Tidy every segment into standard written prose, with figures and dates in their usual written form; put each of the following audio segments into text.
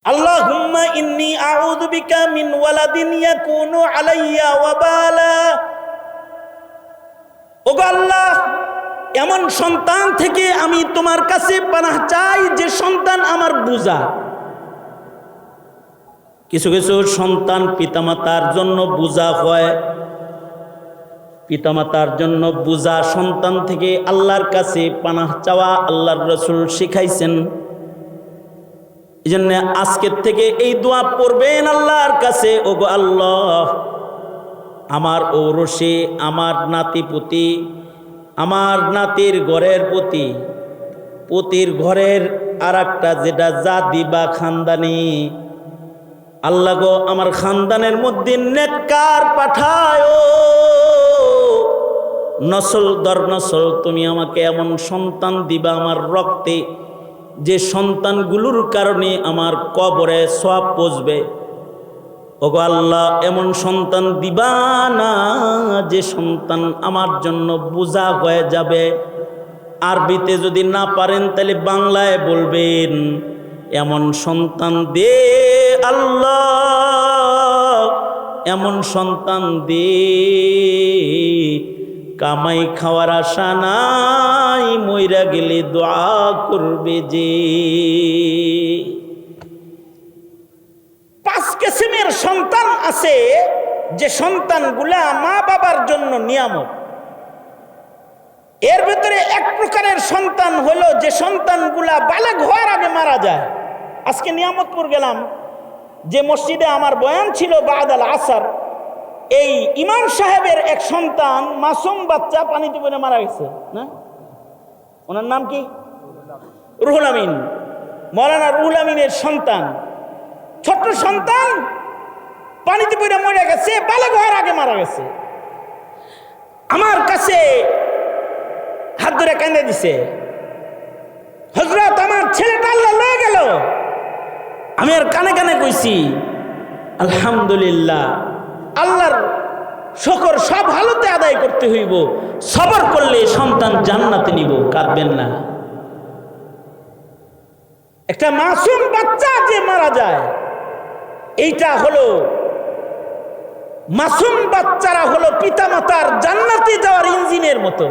আল্লাহুম্মা ইন্নী আউযু বিকা মিন ওয়ালাদিন ইয়াকুনু আলাইয়া ওয়াবালা। ওগো আল্লাহ, এমন সন্তান থেকে আমি তোমার কাছে পানাহ চাই যে সন্তান আমার বোঝা। কিছু কিছু সন্তান পিতামাতার জন্য বোঝা হয়, পিতামাতার জন্য বোঝা সন্তান থেকে আল্লাহর কাছে পানাহ চাওয়া আল্লাহর রাসূল শিখাইছেন। এই জন্য আজকের থেকে এই দোয়া পড়বেন আল্লাহর কাছে, ওগো আল্লাহ, আমার ঔরসে, আমার নাতিপুতি, আমার নাতির ঘরের পতির ঘরের আর একটা যেটা জাতি বা খানদানি, আল্লাহ গো আমার খানদানের মধ্যে নেককার পাঠায়, নসল দর নসল তুমি আমাকে এমন সন্তান দিবা আমার রক্তে, যে সন্তানগুলোর কারণে আমার কবরে সওয়াব পৌঁছবে। ওগো আল্লাহ, এমন সন্তান দিবা না যে সন্তান আমার জন্য বোঝা হয়ে যাবে। আরবিতে যদি না পারেন তাহলে বাংলায় বলবেন, এমন সন্তান দে আল্লাহ, এমন সন্তান দে, কামাই খাওয়ার আশা নাই, মইরা গেলে দোয়া করবে যে। 5 কিসিমের সন্তান আছে যে সন্তানগুলা মা বাবার জন্য নিয়ামত। এর ভিতরে এক প্রকারের সন্তান হলো যে সন্তানগুলা বালেগ হওয়ার আগে মারা যায়। আজকে নিয়ামতপুর গেলাম, যে মসজিদে আমার বয়ান ছিল বাদাল আসর, এই ইমাম সাহেবের এক সন্তান মাসুম বাচ্চা পানিতে পড়ে মারা গেছে না। ওনার নাম কি? রুহুল আমিন, মৌলানা রুহুল আমিনের সন্তান, ছোট্ট সন্তান, পানিতে পড়ে মরে গেছে, বালেগ হওয়ার আগে মারা গেছে। আমার কাছে হাত ধরে কাঁদে দিছে, হযরত আমার ছেলেটা আল্লাহ লয়ে গেল। আমি আর কানে কানে কইছি আলহামদুলিল্লাহ, আল্লাহর শুকর সব হালতে আদায় করতে হইব, সবর করলে সন্তান জান্নাতে নিব, কাঁদবেন না। একটা মাসুম বাচ্চা যে মারা যায়, এইটা হলো মাসুম বাচ্চারা হলো পিতামাতার জান্নাতে যাওয়ার ইঞ্জিনের মতো।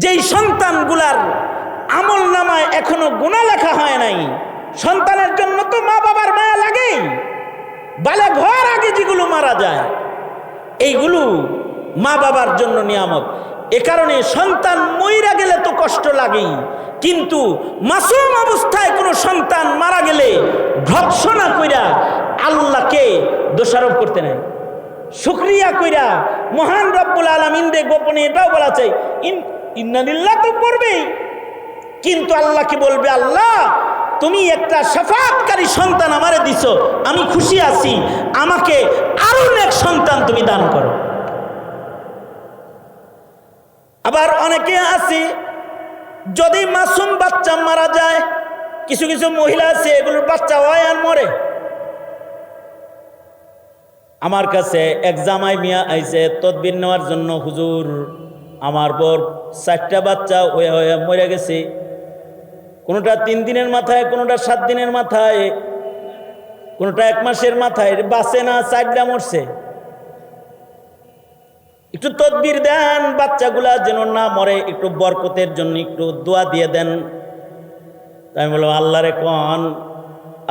যেই সন্তানগুলার আমল নামায় এখনো গুনাহ লেখা হয় নাই, সন্তানের জন্য তো মা বাবার মায়া লাগেই। বালেগ হওয়ার আগে যেগুলো মারা যায়, এইগুলো মা বাবার জন্য নিয়ামত। এ কারণে সন্তান মইরা গেলে তো কষ্ট লাগেই, কিন্তু মাসুম অবস্থায় কোনো সন্তান মারা গেলে ভর্ৎসনা কইরা আল্লাহকে দোষারোপ করতে নাই, শুকরিয়া কইরা মহান রব্বুল আলামিন রে গোপনে এটাও বলা চাই, ইন্না লিল্লাহ তো পড়বেই, কিন্তু আল্লাহকে বলবে, আল্লাহ তুমি একটা শাফাআতকারী সন্তান আমারে দিছো, আমি খুশি আছি, আমাকে আরো নেক সন্তান তুমি দান করো। আবার অনেকে আছে যদি মাসুম বাচ্চা মারা যায়, কিছু কিছু মহিলা আছে এগুলোর বাচ্চা হয় আর মরে। আমার কাছে এক জামাই মিয়া আইছে তদবির নেওয়ার জন্য, হুজুর আমার বোর 4টা বাচ্চা হয়ে হয়ে মরে গেছে, কোনোটা 3 দিনের মাথায়, কোনোটা 7 দিনের মাথায়, কোনোটা 1 মাসের মাথায়, বাঁচে না, 4টা মরছে। একটু তদবির দেন বাচ্চাগুলা যেন না মরে, একটু বরকতের জন্য একটু দোয়া দিয়ে দেন। আমি বললাম, আল্লাহরে কোন,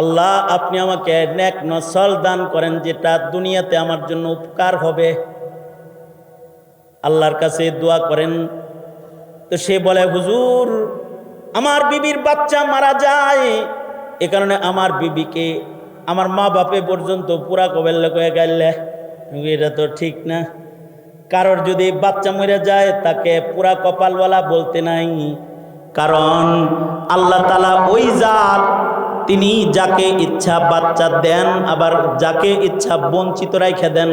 আল্লাহ আপনি আমাকে নেক নসল দান করেন যেটা দুনিয়াতে আমার জন্য উপকার হবে। আল্লাহর কাছে দোয়া করেন। তো সে বলে, হুজুর আমার বিবির বাচ্চা মারা যায়, এ কারণে আমার বিবিকে আমার মা বাপে পর্যন্ত পুরা কবেল হয়ে গেলে, এটা তো ঠিক না। কারোর যদি বাচ্চা মরে যায় তাকে পুরা কপালওয়ালা বলতে নাই, কারণ আল্লাহ তাআলা ওই জাত, তিনি যাকে ইচ্ছা বাচ্চা দেন, আবার যাকে ইচ্ছা বঞ্চিত রাইখে দেন।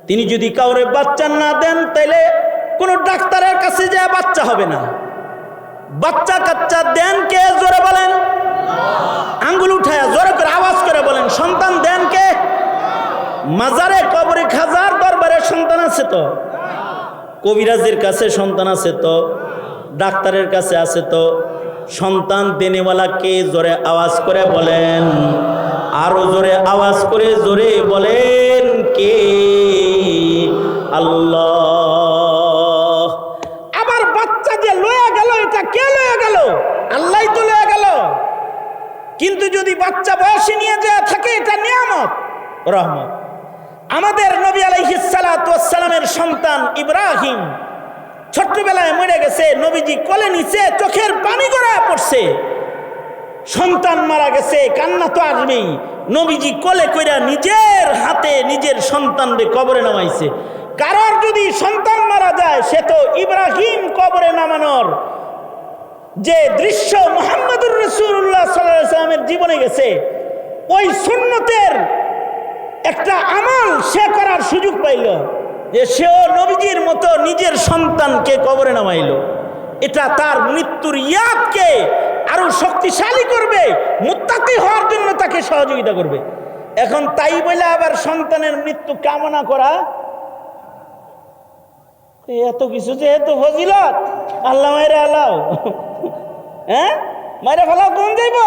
তিনি যদি কাউরে বাচ্চা না দেন তাইলে কোনো ডাক্তারের কাছে যায় বাচ্চা হবে না। বাচ্চা কাচ্চা দেন কে? জোরে বলেন, আঙ্গুল উঠায় জোরে করে আওয়াজ করে বলেন, সন্তান দেন কে? মাজারে, কবরে, খাজার দরবারে সন্তান আছে তো, কবিরাজের কাছে সন্তান আছে তো, ডাক্তারের কাছে আছে তো, সন্তান দেনেওয়ালা কে? জোরে আওয়াজ করে বলেন, আরো জোরে আওয়াজ করে জোরে বলেন কে? আল্লাহ। আবার বাচ্চা যে লয়ে গেল, এটা কে লয়ে গেল? আল্লাহই তো লয়ে গেল। কিন্তু যদি বাচ্চা বয়সে নিয়ে যায় থাকে, এটা নিয়ামত, রহমত। আমাদের নবী আলাইহিস সালাতু ওয়াস সালামের সন্তান ইব্রাহিম ছোট্টবেলায় মরে গেছে, নবীজি কোলে নিচে চোখের পানি গড়ায় পড়ছে। সন্তান মারা গেছে, কান্না তো আসবেই। নবীজি কোলে কইরা নিজের হাতে নিজের সন্তানকে কবরে নামাইছে। কারোর যদি সন্তান মারা যায়, সে তো ইব্রাহিম কবরে নামানোর যে দৃশ্য মুহাম্মদুর রাসূলুল্লাহ সাল্লাল্লাহু আলাইহি ওয়াসাল্লামের জীবনে গেছে, ওই সুন্নতের একটা আমল সে করার সুযোগ পাইল, যে সেও নবীজির মতো নিজের সন্তানকে কবরে নামাইল। এটা তার মৃত্যুর ইয়াদকে আরো শক্তিশালী করবে, মুত্তাকি হওয়ার জন্য তাকে সহযোগিতা করবে। এখন তাই বলে আবার সন্তানের মৃত্যু কামনা করা, এত কিছু যেহেতু ফজিলত, আল্লাহ মাইরে আল্লাহ, হ্যাঁ মাইরে ফেলাও, কোন যাইব?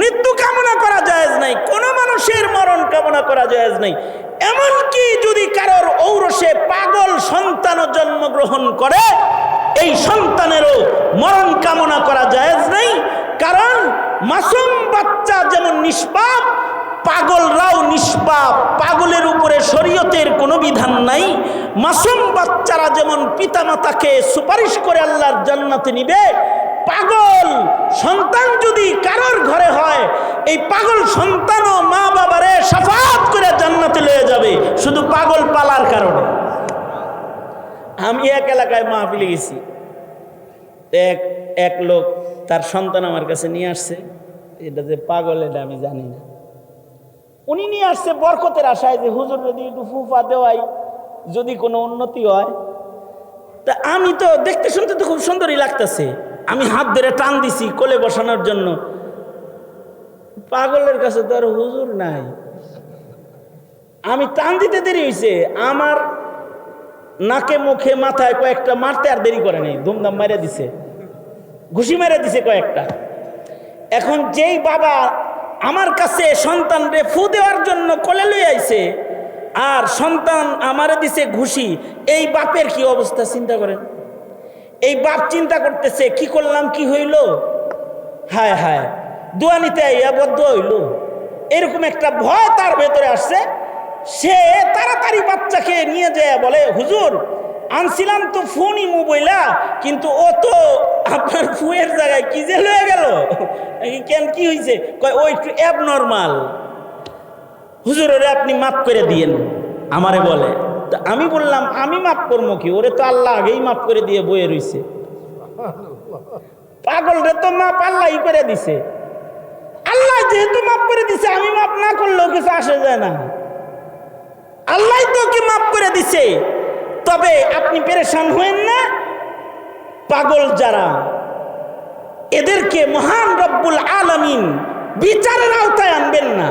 মৃত্যু কামনা করা জায়েজ নাই, কোন মানুষের মরণ কামনা করা জায়েজ নাই। এমনকি যদি কারোর ঔরসে পাগল সন্তানও জন্মগ্রহণ করে, এই সন্তানেরও মরণ কামনা করা জায়েজ নাই। কারণ মাসুম বাচ্চা যেমন নিষ্পাপ, পাগলরাও নিষ্পাপ। পাগলের উপরে শরীয়তের কোনো বিধান নাই। মাসুম বাচ্চারা যেমন পিতামাতাকে সুপারিশ করে আল্লাহর জান্নাতে নিবে, পাগল সন্তান যদি কারোর ঘরে হয়, এই পাগল সন্তানও মা বাবারে শাফাআত করে জান্নাতে লয়ে যাবে, শুধু পাগল পালার কারণে। আমি এক এলাকায় মাহফিলে গেছি, এক লোক তার সন্তান আমার কাছে নিয়ে আসছে। এটা যে পাগল এটা আমি জানি না। উনি নিয়ে আসছে বরকতের আশায়, যে হুজুর যদি একটু ফুফা দেওয়াই, যদি কোনো উন্নতি হয়। তা আমি তো দেখতে শুনতে তো খুব সুন্দরই লাগতেছে, আমি হাত ধরে টান দিছি কোলে বসানোর জন্য। পাগলের কাছে তো আর হুজুর নাই। আমি টান দিতে দেরি হয়েছে, আমার নাকে মুখে মাথায় কয়েকটা মারতে আর দেরি করে নেই, ধুমধাম মেরে দিছে, ঘুষি মেরে দিছে কয়েকটা। এখন যেই বাবা আমার কাছে সন্তান রে ফু দেওয়ার জন্য কোলে লই আইছে, আর সন্তান আমারে দিছে ঘুষি, এই বাপের কি অবস্থা চিন্তা করেন। এই বাপ চিন্তা করতেছে, কি করলাম, কি হইল, হায় হায়, দোয়া নিতে আইয়া বদ্ধ হইল। এরকম একটা ভয় তার ভেতরে আসছে। সে তাড়াতাড়ি বাচ্চাকে নিয়ে যায়, বলে হুজুর আনছিলাম তো ফোনই মোবাইলা, কিন্তু ও তো আপনার ফুয়ের জায়গায় কি যে লয়ে গেল। কেন, কি হয়েছে? কয় ও একটু অ্যাবনর্মাল, হুজুর ওরে আপনি মাফ করে দিয়েন আমারে বলে। তা আমি বললাম আমি মাফ করবো কি, ওরে তো আল্লাহ আগেই মাফ করে দিয়ে বয়ে রইছে। পাগল রে তো মাফ আল্লাহই করে দিছে। আল্লাহ যেহেতু মাফ করে দিছে, আমি মাফ না করলেও কিছু আসে যায় না, আল্লাহ তো কি মাফ করে দিছে। তবে আপনি পেরেশান হয়েন না। পাগল যারা, এদেরকে মহান রব্বুল আলামিন বিচারের আওতায় আনবেন না।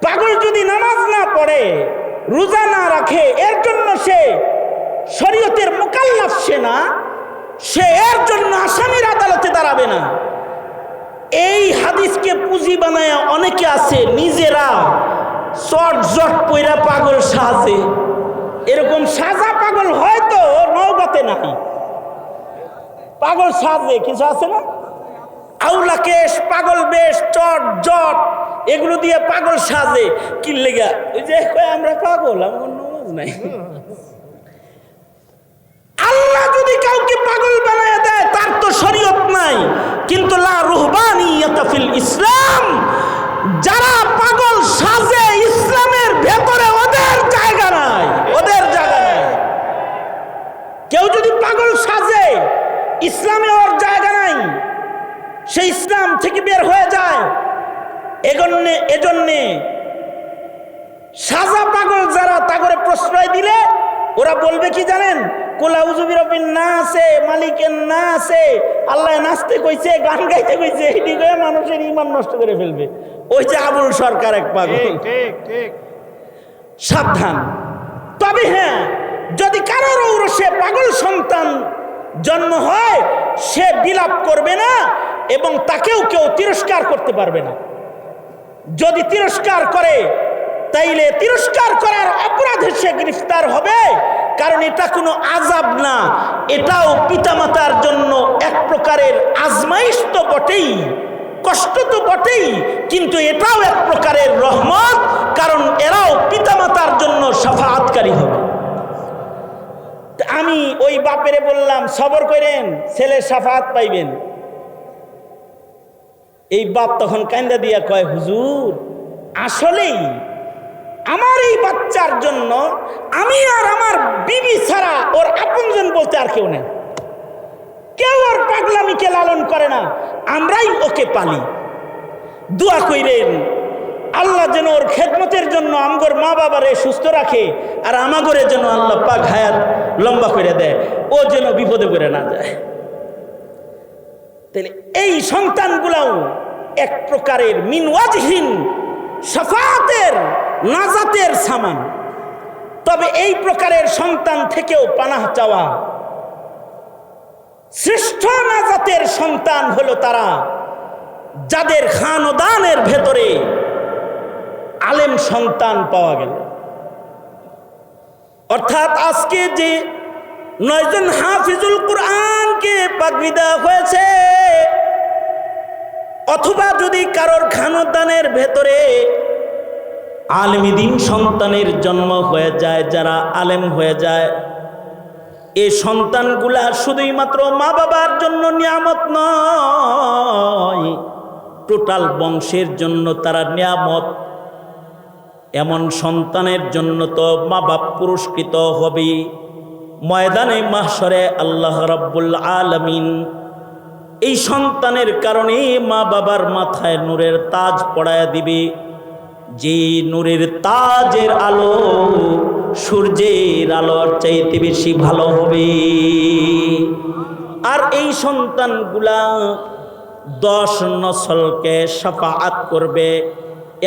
পাগল যদি নামাজ না পড়ে, রোজা না রাখে, এর জন্য সে শরীয়তের মুকাল্লাফ, সে না, সে এর জন্য আসামির আদালতে দাঁড়াবে না। এই হাদিসকে পুঁজি বানায় অনেকে আছে নিজেরা চট জট পইরা পাগল সাজে। এরকম সাজা পাগল হয়তো নওগাঁতে নাই, পাগল সাজে কিছু আছে না, আউলা কেশ, পাগল বেশ, চট জট, এগুলো দিয়ে পাগল সাজে। কি লেগা? ওই যে কয় আমরা পাগল, আমার নামাজ নাই। আল্লাহ যদি কাউকে পাগল বানায় দেয়, তার তো শরীয়ত নাই। কিন্তু লা রুহবানিয়াতা ফিল ইসলাম, যারা পাগল সাজে ইসলামের ভেতরে, ওদের জায়গা নাই, ওদের জায়গা নাই। কেউ যদি পাগল সাজে, ইসলামে ওর জায়গা নাই, সে ইসলাম থেকে বের হয়ে যায়। এজন্যে সাজা পাগল যারা, তা করে প্রশ্রয় দিলে ওরা বলবে কি জানেন? কুলাউযু বিরাব্বিন নাসে, মালিকের নাসে, আল্লাহ নাচতে কইছে, গান গাইতে কইছে, এটি কয়ে মানুষের ঈমান নষ্ট করে ফেলবে। ওই যে আবুল সরকার এক পাগল। ঠিক ঠিক, সাবধান। তবে হ্যাঁ, যদি কারোর ঔরসে পাগল সন্তান জন্ম হয়, সে বিলাপ করবে না এবং তাকেও কেউ তিরস্কার করতে পারবে না। যদি তিরস্কার করে তাইলে তিরস্কার করার অপরাধে সে গ্রেফতার হবে, কারণ এটা কোনো আযাব না, এটাও পিতামাতার জন্য এক প্রকারের আজমাইশ তো বটেই, কষ্ট তো বটেই, কিন্তু এটাও এক প্রকারের রহমত, কারণ এরাও পিতামাতার জন্য শাফাআতকারী হবে। আমি ওই বাপেরে বললাম সবর করেন, ছেলে শাফাআত পাইবেন। এই বাপ তখন কান্দা দিয়া কয়, হুজুর আসলেই আমার এই বাচ্চার জন্য আমি আর আমার বিবি ছাড়া ওর আপনজন বলতে আর কেউ নেই, কেউ ওর পাগলামিকে লালন করে না, আমরাই ওকে পালি। দোয়া কইরেন আল্লাহ যেন ওর খেদমতের জন্য আমগর মা বাবারে সুস্থ রাখে, আর আমাগরে যেন আল্লাহ পাক হায়াত লম্বা করে দেয়, ও যেন বিপদে পড়ে না যায়। তাহলে এই সন্তানগুলাও এক প্রকারের মিনওয়াজহীন শাফাআতের নাজাতের সামান। তবে এই প্রকারের সন্তান থেকেও পানাহ চাওয়া, শ্রেষ্ঠ নাজাতের সন্তান হলো তারা যাদের খানদানের ভেতরে আলেম সন্তান পাওয়া গেল। অর্থাৎ আজকে যে 9 জন হাফিজুল কুরআনকে পাগড়ি দেওয়া হয়েছে, অথবা যদি কারোর খানদানের ভেতরে আলেমীদ্বীন সন্তানের জন্ম হয়ে যায়, যারা আলেম হয়ে যায়, এই সন্তানগুলা শুধুই মাত্র মা বাবার জন্য নিয়ামত নয়, টোটাল বংশের জন্য তারা নিয়ামত। এমন সন্তানের জন্য তো মা বাপ পুরস্কৃত হবে ময়দানে মাহশরে। আল্লাহ রাব্বুল আলামিন এই সন্তানের কারণে মা বাবার মাথায় নূরের তাজ পড়ায়া দিবে, যে নূরের তাজের আলো সূর্যের আলোর চাইতে বেশি ভালো হবে। আর এই সন্তানগুলা 10 নসলকে শাফাআত করবে,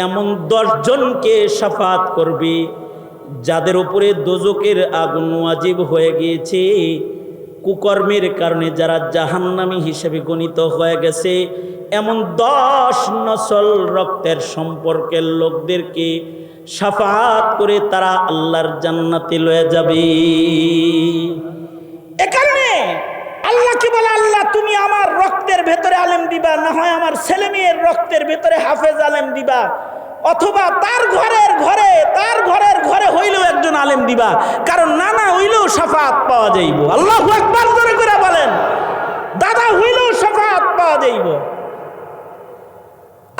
এমন 10 জনকে শাফাআত করবে যাদের উপরে দোজকের আগুন ওয়াজিব হয়ে গিয়েছে, কুকর্মের কারণে যারা জাহান্নামী হিসেবে গণিত হয়ে গেছে, এমন 10 নসল রক্তের সম্পর্কের লোকদেরকে শাফাআত করে তারা আল্লাহর জান্নাতে লয়ে যাবে। এ কারণে আল্লাহকে বলে, আল্লাহ তুমি আমার রক্তের ভেতরে আলেম দিবা, না হয় আমার ছেলে মেয়ের রক্তের ভেতরে হাফেজ আলেম দিবা, অথবা তার ঘরের ঘরে হইলেও একজন আলেম দিবা, কারণ নানা হইলেও শাফাআত পাওয়া যাইব। আল্লাহু আকবার জোরে করে বলেন, দাদা হইলেও শাফাআত পাওয়া যাইব।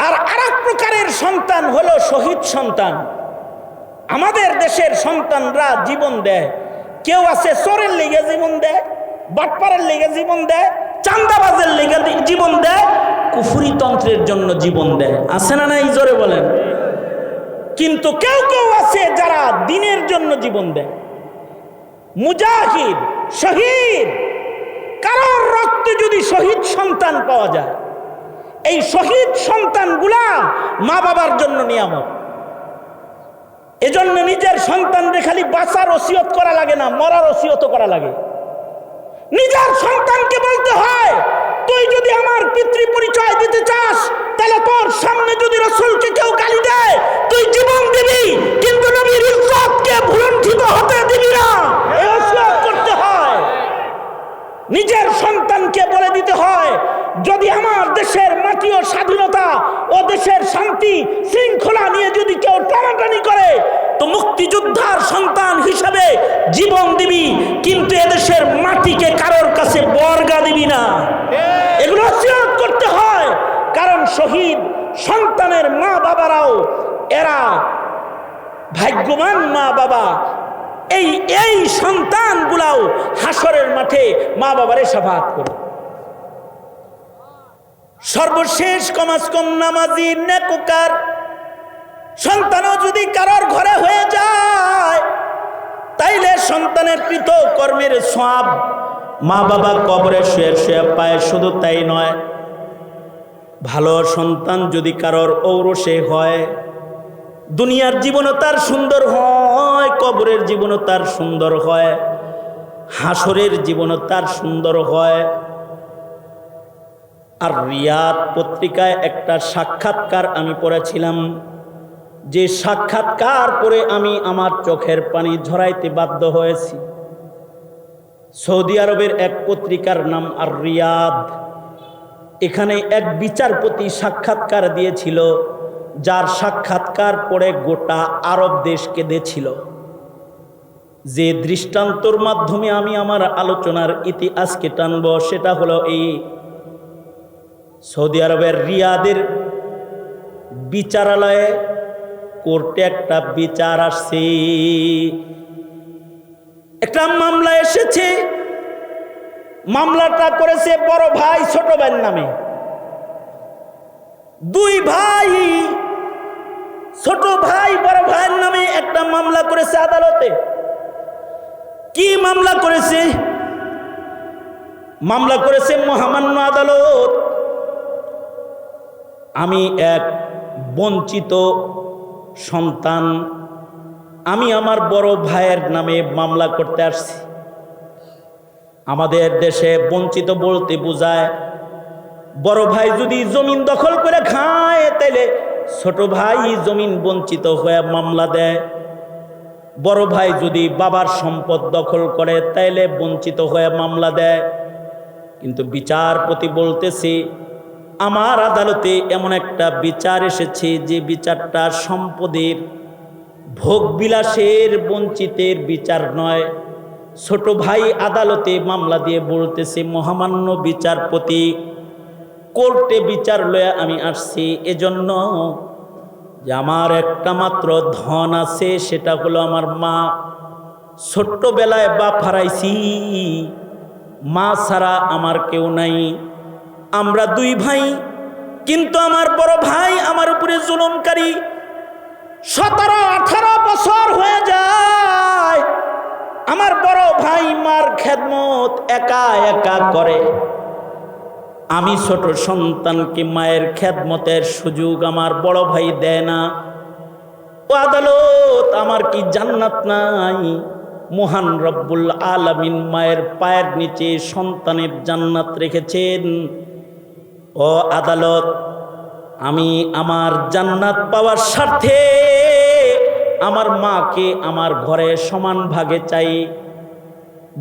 আর আরেক প্রকারের সন্তান হলো শহীদ সন্তান। আমাদের দেশের সন্তানরা জীবন দেয়, কেউ আছে চোরের লেগে জীবন দেয়, বাটপারের লেগে জীবন দেয়, চান্দাবাজের লেগে জীবন দেয়, কুফরি তন্ত্রের জন্য জীবন দেয়, আছে না নাই জোরে বলেন। কিন্তু কেউ কেউ আছে যারা দ্বীনের জন্য জীবন দেয়, মুজাহিদ, শহীদ। কারোর রক্তে যদি শহীদ সন্তান পাওয়া যায়, এই শহীদ সন্তানগুলা মা বাবার জন্য নিয়ামত। এজন্য নিজের সন্তানদের খালি বাঁচার ওসিয়ত করা লাগে না, মরার ওসিয়ত করা লাগে। নিজের সন্তানকে বলতে হয়, তুই যদি আমার পিতৃ পরিচয় দিতে চাস, তাহলে তোর সামনে যদি রাসূলকে কেউ গালি দেয়, তুই জীবন দিবি, কিন্তু নবীর ইজ্জতকে ভুলুণ্ঠিত হতে দিবি না, এই ওসিয়ত করতে হয়। নিজের সন্তানকে বলে দিতে হয়, যদি আমার দেশের মাটি ও স্বাধীনতা ও দেশের শান্তি শৃঙ্খলা নিয়ে যদি কেউ টানাটানি করে, তো মুক্তিযোদ্ধার সন্তান হিসেবে জীবন দিবি, কিন্তু এদেশের মাটিকে কারোর কাছে বর্গা দিবি না। এগুলো ওসিয়ত করতে হয়, কারণ শহীদ সন্তানের মা বাবারাও এরা ভাগ্যবান মা বাবা। এই সন্তানগুলাও হাসরের মাঠে মা বাবারে শাফাআত করে। সর্বশেষ কমাস কম নামাজি নেককার সন্তানও যদি কারোর ঘরে হয়ে যায়, তাইলে সন্তানের কৃত কর্মের সওয়াব মা বাবা কবরে শুয়ে শুয়ে পায়। শুধু তাই নয়, ভালো সন্তান যদি কারোর ঔরসে হয়, দুনিয়ার জীবনও তার সুন্দর হয়, কবরের জীবনও তার সুন্দর হয়, হাসরের জীবনও তার সুন্দর হয়। আর রিয়াদ পত্রিকায় একটা সাক্ষাৎকার আমি পড়েছিলাম, যে সাক্ষাৎকার পড়ে আমি আমার চোখের পানি ঝরাইতে বাধ্য হয়েছি। সৌদি আরবের এক পত্রিকার নাম আর রিয়াদ। এখানে এক বিচারপতি সাক্ষাৎকার দিয়েছিল, যার সাক্ষাৎকার পড়ে গোটা আরব দেশ কেঁদেছিল। যে দৃষ্টান্তর মাধ্যমে আমি আমার আলোচনার ইতিহাসকে টানব সেটা হলো এই সৌদি আরবের রিয়াদের বিচারালয়ে কোর্টে একটা বিচার আসছে, একটা মামলা এসেছে। মামলাটা করেছে বড় ভাই ছোট ভাইয়ের নামে। দুই ভাই, ছোট ভাই বড় ভাইয়ের নামে একটা মামলা করেছে আদালতে। কি মামলা করেছে? মামলা করেছে মহামান্য আদালত, আমি এক বঞ্চিত সন্তান, আমি আমার বড় ভাইয়ের নামে মামলা করতে আসছি। আমাদের দেশে বঞ্চিত বলতে বোঝায় বড় ভাই যদি জমিন দখল করে খায় তাইলে ছোট ভাই জমিন বঞ্চিত হয়ে মামলা দেয়। বড় ভাই যদি বাবার সম্পদ দখল করে তাইলে বঞ্চিত হয়ে মামলা দেয়। কিন্তু বিচারপতি বলতেছে আমার আদালতে এমন একটা বিচার এসেছে যে বিচারটা সম্পদের ভোগবিলাসের বঞ্চিতের বিচার নয়। ছোট ভাই আদালতে মামলা দিয়ে বলতেছে মহামান্য বিচারপতি, কোর্টে বিচার লয়ে আমি আসছি এজন্য যে আমার একটা মাত্র ধন আছে, সেটা হলো আমার মা। ছোট্টবেলায় বাপ হারাইছি, মা ছাড়া আমার কেউ নাই। আমরা দুই ভাই, কিন্তু আমার বড় ভাই আমার উপরে জুলুমকারী। 17-18 বছর হয়ে যায় আমার বড় ভাই মার খেদমত একা একা করে। আমি ছোট সন্তানকে মায়ের খেদমতের সুযোগ আমার বড় ভাই দেয় না। ও আদালত, আমার কি জান্নাত নাই? মহান রব্বুল আলামিন মায়ের পায়ের নিচে সন্তানের জান্নাত রেখেছেন। ও আদালত, আমি আমার জান্নাত পাওয়ার স্বার্থে আমার মাকে আমার ঘরে সমান ভাগে চাই।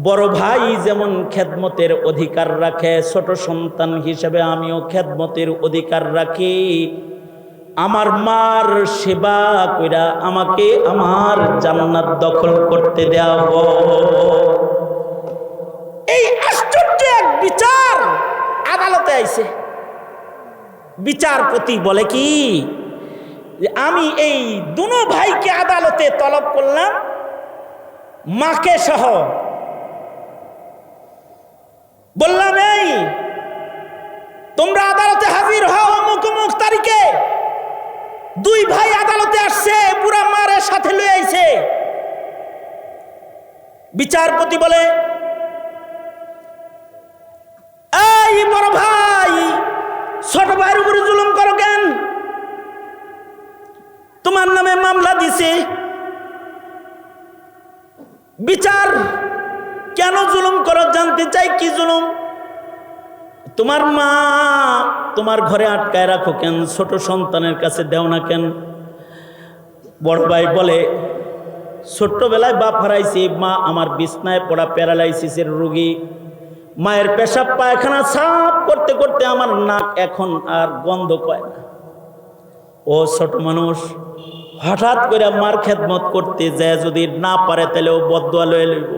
বড় ভাই যেমন খেদমতের অধিকার রাখে, ছোট সন্তান হিসেবে আমিও খেদমতের অধিকার রাখি। আমার মার সেবা কইরা আমাকে আমার জান্নাত দখল করতে দেওয়া হোক। এই আশ্চর্য এক বিচার আদালতে আইছে। বিচারপতি বলে কি যে আমি এই দুনো ভাইকে আদালতে তলব করলাম, মাকে সহ বললাম এই তোমরা আদালতে হাজির হও অমুক অমুক তারিখে। দুই ভাই আদালতে আসছে, বুড়া মারের সাথে লয়ে আইছে। বিচারপতি বলে এই বড় ভাই ছোট ভাইয়ের উপরে জুলুম করো কেন? তোমার নামে মামলা দিছে, বিচার কেন জুলুম করো জানতে চাই। কি জুলুম? তোমার মা তোমার ঘরে আটকায় রাখো কেন? ছোট সন্তানের কাছে দেও না কেন? বড় ভাই বলে ছোট্টবেলায় বাপ হারাইছি, মা আমার বিছনায় পড়া প্যারালাইসিসের রোগী। মায়ের পেশাব পায়খানা সাফ করতে করতে আমার নাক এখন আর গন্ধ কয় না। ও ছোট মানুষ হঠাৎ করে মার খেদমত করতে যায়, যদি না পারে তাহলে ও বদদুয়া লয়ে লইব।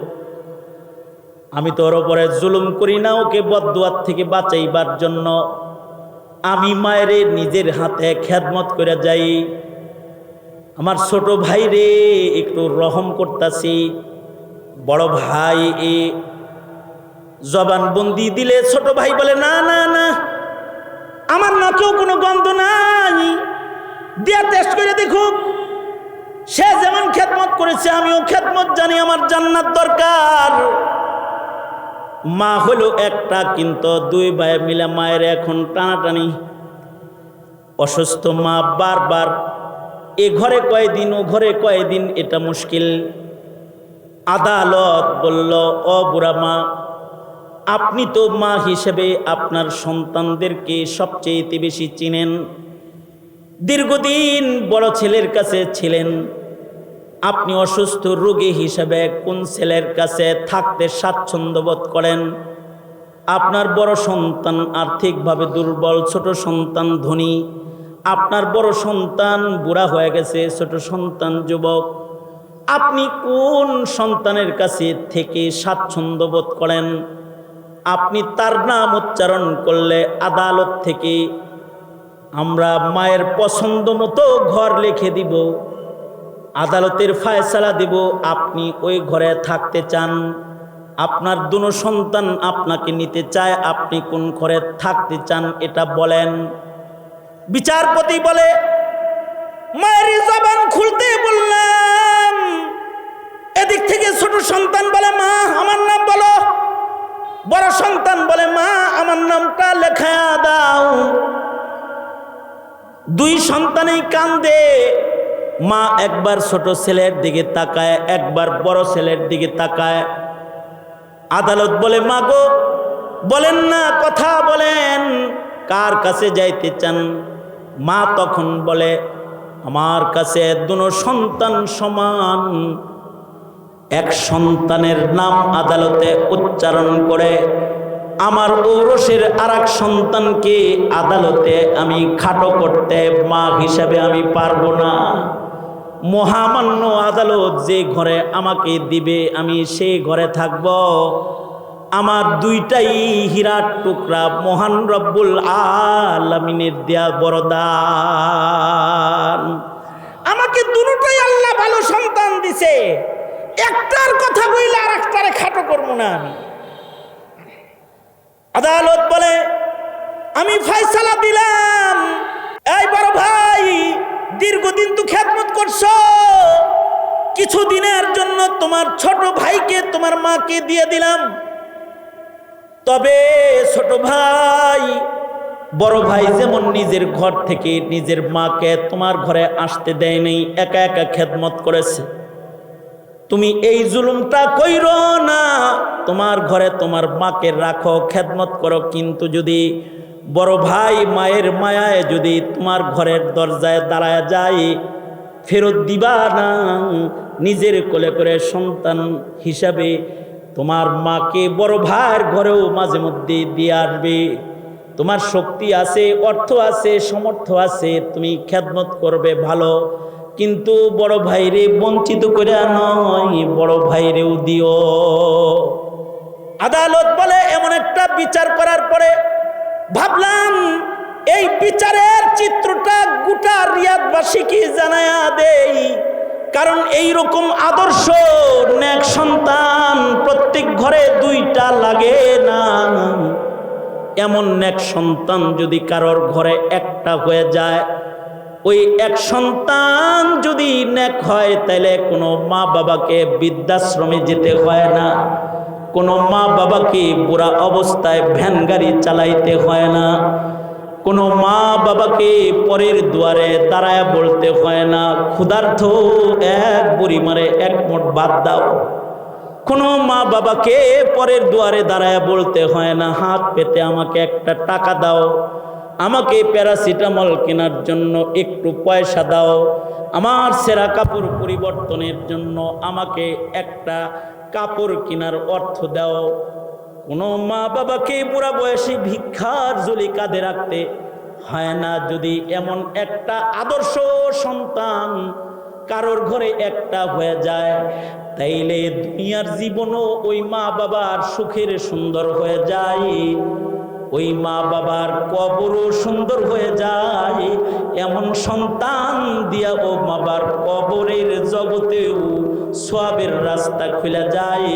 আমি তো ওর উপরে জুলুম করি না, ওকে বদদুয়ার থেকে বাঁচাইবার জন্য আমি মায়ের নিজের হাতে খেদমত করে যাই। আমার ছোট ভাই রে একটু রহম করতাছি। বড় ভাই এ জবানবন্দি দিলে ছোট ভাই বলে না না না, আমার নাকেও কোনো গন্ধ নাই, দিয়া টেস্ট করে দেখুক। সে যেমন খেদমত করেছে আমিও খেদমত জানি, আমার জান্নাত দরকার। মা হলো একটা, কিন্তু দুই ভাই মিলে মায়ের এখন টানাটানি। অসুস্থ মা বারবার এ ঘরে কয়দিন ও ঘরে কয়দিন, এটা মুশকিল। আদালত বলল ও বুড়া মা, আপনি তো মা হিসেবে আপনার সন্তানদেরকে সবচেয়ে বেশি চিনেন। দীর্ঘদিন বড় ছেলের কাছে ছিলেন, আপনি অসুস্থ রোগী হিসেবে কোন ছেলের কাছে থাকতে স্বাচ্ছন্দ্য বোধ করেন? আপনার বড় সন্তান আর্থিকভাবে দুর্বল, ছোট সন্তান ধনী। আপনার বড় সন্তান বুড়া হয়ে গেছে, ছোট সন্তান যুবক। আপনি কোন সন্তানের কাছে থেকে স্বাচ্ছন্দ্য বোধ করেন? আপনি তার নাম উচ্চারণ করলে আদালত থেকে আমরা মায়ের পছন্দ মতো ঘর লিখে দিব, আদালতের ফায়সালা দিব, আপনি ওই ঘরে থাকতে চান। আপনার দুনো সন্তান আপনাকে নিতে চায়, আপনি কোন ঘরে থাকতে চান এটা বলেন। বিচারপতি বলে, মায়ের জবান খুলতে বললাম। এদিক থেকে ছোট সন্তান বলে, মা আমার নাম বলো। বড় সন্তান বলে, মা আমার নামটা লেখা দাও। দুই সন্তানেই কান্দে। মা একবার ছোট ছেলের দিকে তাকায়, একবার বড় ছেলের দিকে তাকায়। আদালত বলে, মা গো বলেন না, কথা বলেন, কার কাছে যাইতে চান? মা তখন বলে, আমার কাছে দুনো সন্তান সমান। এক সন্তানের নাম আদালতে উচ্চারণ করে আমার ঔরসের আর এক সন্তানকে আদালতে আমি খাটো করতে মা হিসাবে আমি পারবো না। মহামান্য আদালত যে ঘরে আমাকে দিবে আমি সেই ঘরে থাকব। আমার দুইটাই হীরার টুকরা, মহান রব্বুল আলামিনের দেয়া বরদান। আমাকে দুটোই আল্লাহ ভালো সন্তান দিছে, একটার কথা বইলে আর একটারে খাটো করবো না আমি। আদালত বলে, আমি ফয়সালা দিলাম। এই বড় ভাই, দীর্ঘদিন তো খেদমত করছো, কিছুদিনের জন্য তোমার ছোট ভাইকে তোমার মাকে দিয়ে দিলাম। তবে ছোট ভাই, বড় ভাই যেমন নিজের ঘর থেকে নিজের মাকে তোমার ঘরে আসতে দেয় নাই, একা একা খেদমত করেছে। তুমি এই জুলুমটা কইরো না, তোমার ঘরে তোমার মাকে রাখো, খেদমত করো। কিন্তু যদি বড় ভাই মায়ের মায়ায় যদি তোমার ঘরের দরজায় দাঁড়ায় যায়, ফেরত দিবা না। নিজের কোলে করে সন্তান হিসাবে তোমার মাকে বড় ভাইয়ের ঘরেও মাঝে মধ্যে দিয়ে আসবে। তোমার শক্তি আছে, অর্থ আছে, সমর্থ আছে, তুমি খেদমত করবে ভালো, কিন্তু বড় ভাইরে বঞ্চিত করে নয়, বড় ভাইরেও দিও। আদালত বলে, এমন একটা বিচার করার পরে ভাবলাম এই বিচারের চিত্রটা গোটা রিয়াদবাসীকে জানায়া দেই। কারণ এই রকম আদর্শ নেক সন্তান প্রত্যেক ঘরে দুইটা লাগে না। এমন নেক সন্তান যদি কারোর ঘরে একটা হয়ে যায়, ওই এক সন্তান যদি নেক হয়, তাইলে কোনো মা বাবাকে বৃদ্ধাশ্রমে যেতে হয় না, কোনো মা বাবাকে বুড়া অবস্থায় ভ্যান গাড়ি চালাইতে হয় না, কোনো মা বাবাকে পরের দুয়ারে দাঁড়ায় বলতে হয় না, ক্ষুধার্ত এক বুড়ি মারে এক মোট ভাত দাও। কোনো মা বাবাকে পরের দুয়ারে দাঁড়ায় বলতে হয় না, হাত পেতে আমাকে একটা টাকা দাও, আমাকে প্যারাসিটামল কেনার জন্য একটু পয়সা দাও, আমার ছেঁড়া কাপড় পরিবর্তনের জন্য আমাকে একটা কাপড় কেনার অর্থ দাও। কোনো মা বাবাকে বুড়া বয়সে ভিক্ষার ঝুলি কাঁধে রাখতে হয় না। যদি এমন একটা আদর্শ সন্তান কারোর ঘরে একটা হয়ে যায়, তাইলে দুনিয়ার জীবনও ওই মা বাবার সুখের সুন্দর হয়ে যায়, ওই মা বাবার কবরও সুন্দর হয়ে যায়। এমন সন্তান দিয়া ও মা বাবার কবরের জগতেও সওয়াবের রাস্তা খুলে যায়।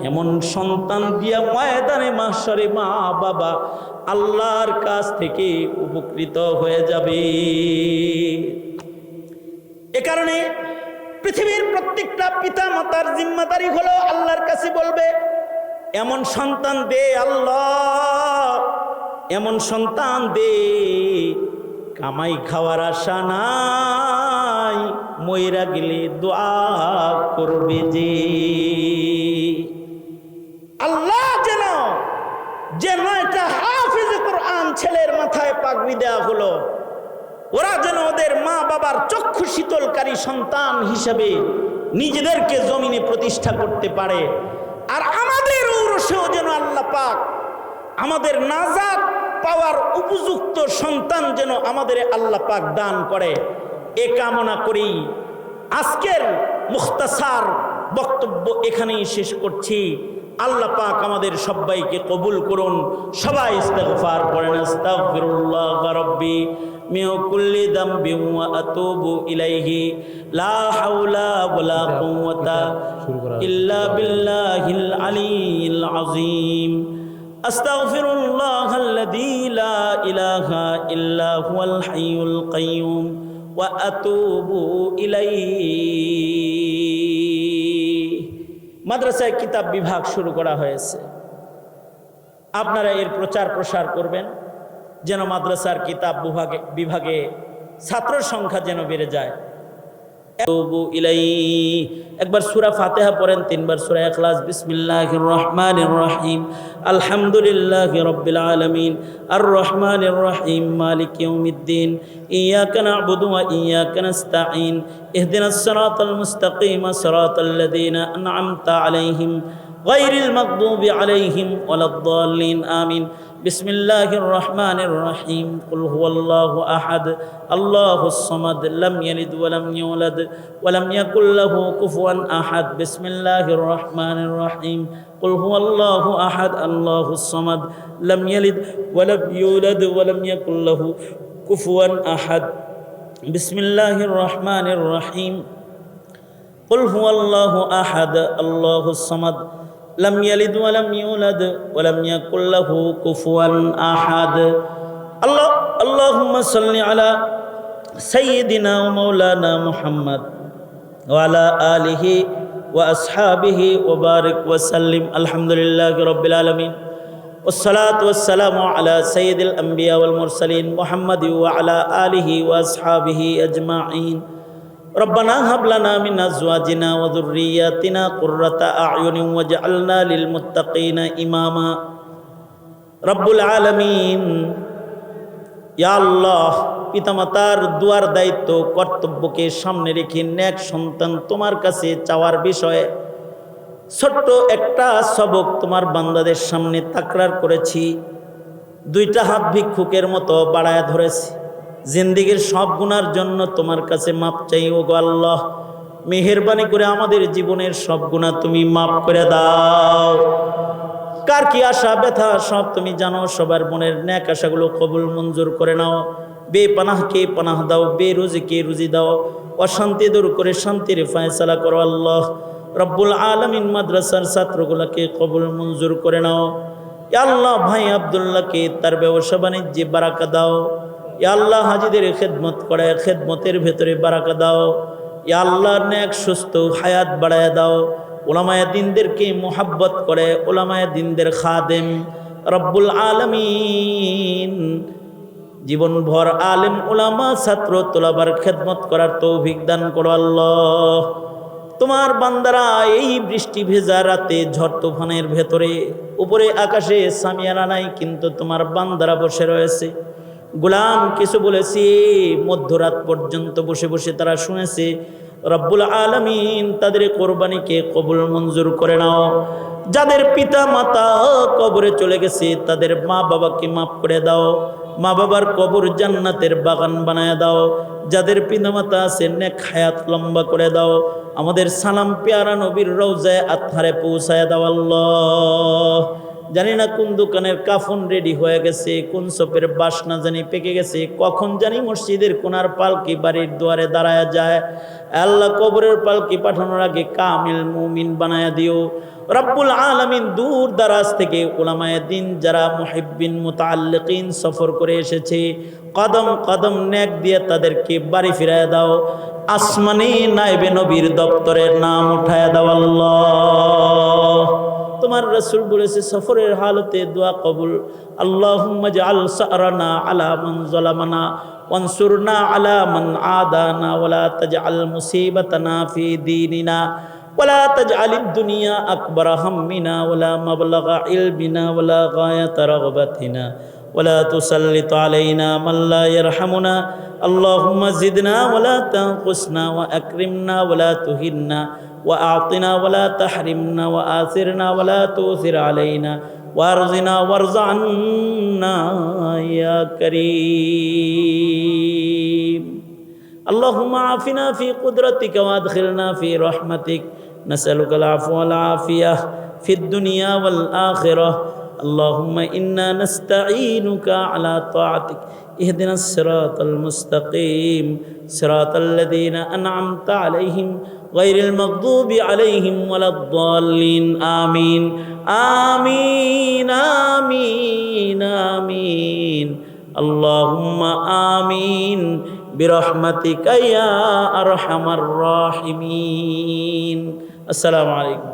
এমন সন্তান দিয়া ময়দানে মাহশরে মা বাবা আল্লাহর কাছ থেকে উপকৃত হয়ে যাবে। এ কারণে পৃথিবীর প্রত্যেকটা পিতা মাতার জিম্মাদারি হলো আল্লাহর কাছে বলবে, এমন সন্তান দে আল্লাহ, এমন সন্তান দে, কামাই খাওয়ার আশা নাই, মইরা গেলে দোয়া করবে যে। আল্লাহ যেন যে 9টা হাফেজে কোরআন ছেলের মাথায় পাগড়ি দেওয়া হলো, ওরা যেন ওদের মা বাবার চক্ষু শীতলকারী সন্তান হিসেবে নিজেদেরকে জমিনে প্রতিষ্ঠা করতে পারে। আর আমাদের ঔরসেও যেন আল্লাহ পাক আমাদের নাজাত পাওয়ার উপযুক্ত সন্তান যেন আমাদের আল্লাহ পাক দান করে, এ কামনা করি আজকের মুখতাসার বক্তব্য এখানেই শেষ করছি। আল্লাহ পাক আমাদের সবাইকে কবুল করুন। সবাই ইস্তিগফার করেন। আস্তাগফিরুল্লাহ রাব্বি মিন কুল্লি যামবিন ওয়া আতুবু ইলাইহি লা হাওলা ওয়ালা কুওয়াতা ইল্লা বিল্লাহিল আলিয়্যিল আযীম। আস্তাগফিরুল্লাহাল্লাযী লা ইলাহা ইল্লা হুয়াল হাইয়ুল কাইয়্যুম ওয়া আতুবু ইলাইহি। মাদ্রাসায় কিতাব বিভাগ শুরু করা হয়েছে, আপনারা এর প্রচার প্রসার করবেন যেন মাদ্রাসার কিতাব বিভাগে ছাত্র সংখ্যা যেন বেড়ে যায়। একবার সূরা ফাতিহা পড়েন, 3 বার সূরা ইখলাস। বিসমিল্লাহির রহমানির রহিম, আলহামদুলিল্লাহি রাব্বিল আলামিন, আর রহমানির রহিম, মালিক ইয়াউমিদ্দিন, ইয়াকা না'বুদু ওয়া ইয়াকা নাস্তাঈন, ইহদিনাস সিরাতাল মুস্তাকিম, সিরাতাল লাযীনা আন'আমতা আলাইহিম গায়রিল মাগদুবি আলাইহিম ওয়ালাদ-দাল্লিন, আমিন। বিসমিল্লাহির রহমানির রহিম, কুল হুয়াল্লাহু আহাদ, আল্লাহুস সামাদ, লাম ইয়ালিদ ওয়া লাম ইউলাদ ওয়া লাম ইয়াকুল লাহু কুফুয়ান আহাদ। বিসমিল্লাহির রহমানির রহিম, কুল হুয়াল্লাহু আহাদ, আল্লাহুস সামাদ, লাম ইয়ালিদ ওয়া লাম ইউলাদ ওয়া লাম ইয়াকুল লাহু কুফুয়ান আহাদ। বিসমিল্লাহির রহমানির রহিম, কুল হুয়াল্লাহু আহাদ, আল্লাহুস সামাদ, লাম ইয়ালিদ ওয়া লাম ইউলাদ ওয়া লাম ইয়াকুল লাহু কুফুয়ান আহাদ। আল্লাহুম্মা সাল্লি আলা সাইয়্যিদিনা ওয়া মাওলানা মুহাম্মদ ওয়া আলা আলিহি ওয়া আসহাবিহি ওয়া বারিক ওয়া সাল্লিম। আলহামদুলিল্লাহি রাব্বিল আলামিন, ওয়াসসালাতু ওয়াসসালামু আলা সাইয়্যিদিল আমবিয়া ওয়াল মুরসালিন মুহাম্মাদি ওয়া আলা আলিহি ওয়া আসহাবিহি আজমাইন। রব্বানা হাব লানা মিন আজওয়াজিনা ওয়া যুররিয়াতিনা কুররাতা আ'য়ুনিন ওয়াজআলনা লিল মুত্তাকিনা ইমামা। রব্বুল আলামিন, ইয়া আল্লাহ, পিতামাতার দুয়ার দায়িত্ব কর্তব্যকে সামনে রেখে নেক সন্তান তোমার কাছে চাওয়ার বিষয়ে ছোট্ট একটা সবক তোমার বান্দাদের সামনে তাকরার করেছি। 2টা হাত ভিক্ষুকের মতো বাড়ায় ধরেছি। জিন্দেগীর সব গুনার জন্য তোমার কাছে মাপ চাই। ও গো আল্লাহ, মেহেরবানি করে আমাদের জীবনের সব গুনাহ তুমি মাফ করে দাও। কার কি আশা ব্যথা সব তুমি জানো। সবার মনের নেক আশাগুলো কবুল মঞ্জুর করে নাও। বেপানাহকে পানাহ দাও, বেরুজিকে রুজি দাও, অশান্তি দূর করে শান্তির ফয়সালা করো। আল্লাহ রব্বুল আলামিন, মাদ্রাসার ছাত্রগুলোকে কবুল মঞ্জুর করে নাও। ইয়া আল্লাহ, ভাই আব্দুল্লাহকে তার ব্যবসা বাণিজ্যে বারাকা দাও। ইয়া আল্লাহ, হাজিদের খেদমত করে খেদমতের ভেতরে বারাকা দাও। ইয়া আল্লাহ, নেক সুস্থ হায়াত বাড়ায় দাও। উলামায়ে দ্বীনদেরকে মোহাব্বত করে উলামায়ে দ্বীনদের খাদেম রব্বুল আলামিন জীবনভর আলেম উলামা ছাত্র তোলাবার খেদমত করার তৌফিক দান করো। আল্লাহ, তোমার বান্দারা এই বৃষ্টি ভেজা রাতে ঝড় তুফানের ভেতরে, উপরে আকাশে সামিয়ানা নাই, কিন্তু তোমার বান্দারা বসে রয়েছে। গোলাম কিছু বলেছে, মধ্যরাত পর্যন্ত বসে বসে তারা শুনেছে। রব্বুল আলামিন, তাদের কোরবানিকে কবুল মঞ্জুর করে নাও। যাদের পিতা মাতা কবরে চলে গেছে তাদের মা বাবাকে মাফ করে দাও। মা বাবার কবর জান্নাতের বাগান বানায় দাও। যাদের পিতা মাতা আছে নেক হায়াত লম্বা করে দাও। আমাদের সালাম পেয়ারা নবীর রওজায়ে আতহারে পৌঁছায় দাও। আল্লাহ, জানি না কোন দোকানের কাফন রেডি হয়ে গেছে, কোন সপের বাসনা জানি পেকে গেছে, কখন জানি মসজিদের কোনার পালকি বাড়ির দুয়ারে দাঁড়ায় যায়। আল্লাহ, কবরের পালকি পাঠানোর আগে কামিল মুমিন বানায়া দিও। রব্বুল আলামিন, দূর দারাজ থেকে উলামায়ে দ্বীন যারা মুহিব্বিন মুতাআল্লিকিন সফর করে এসেছে, কদম কদম নেক দিয়ে তাদেরকে বাড়ি ফিরায় দাও। আসমানে নায়েবে নবীর দপ্তরের নাম উঠায় দাও। আল্লাহ, তোমার রাসূল বলেছে সফরের হালতে দোয়া কবুল। আল্লাহুম্মা জাআল সারানা আলা মান যালামানা ওয়ানসুরনা আলা মান আদানা ওয়ালা তাজআল মুসিবাতানা ফি দীনিনা ولا تجعل الدنيا أكبر همنا ولا مبلغ علمنا ولا غاية رغبتنا ولا تسلط علينا من لا يرحمنا اللهم زدنا ولا تنقصنا وأكرمنا ولا تهنا وأعطنا ولا تحرمنا وآثرنا ولا تؤثر علينا وارزنا وارض عنا يا كريم اللهم عافنا في قدرتك وادخلنا في رحمتك نسألك العفو والعافية في الدنيا والآخرة اللهم إنا نستعينك على طاعتك اهدنا الصراط المستقيم صراط الذين أنعمت عليهم غير المغضوب عليهم ولا الضالين آمين آمين آمين آمين اللهم آمين برحمتك يا أرحم الراحمين السلام عليكم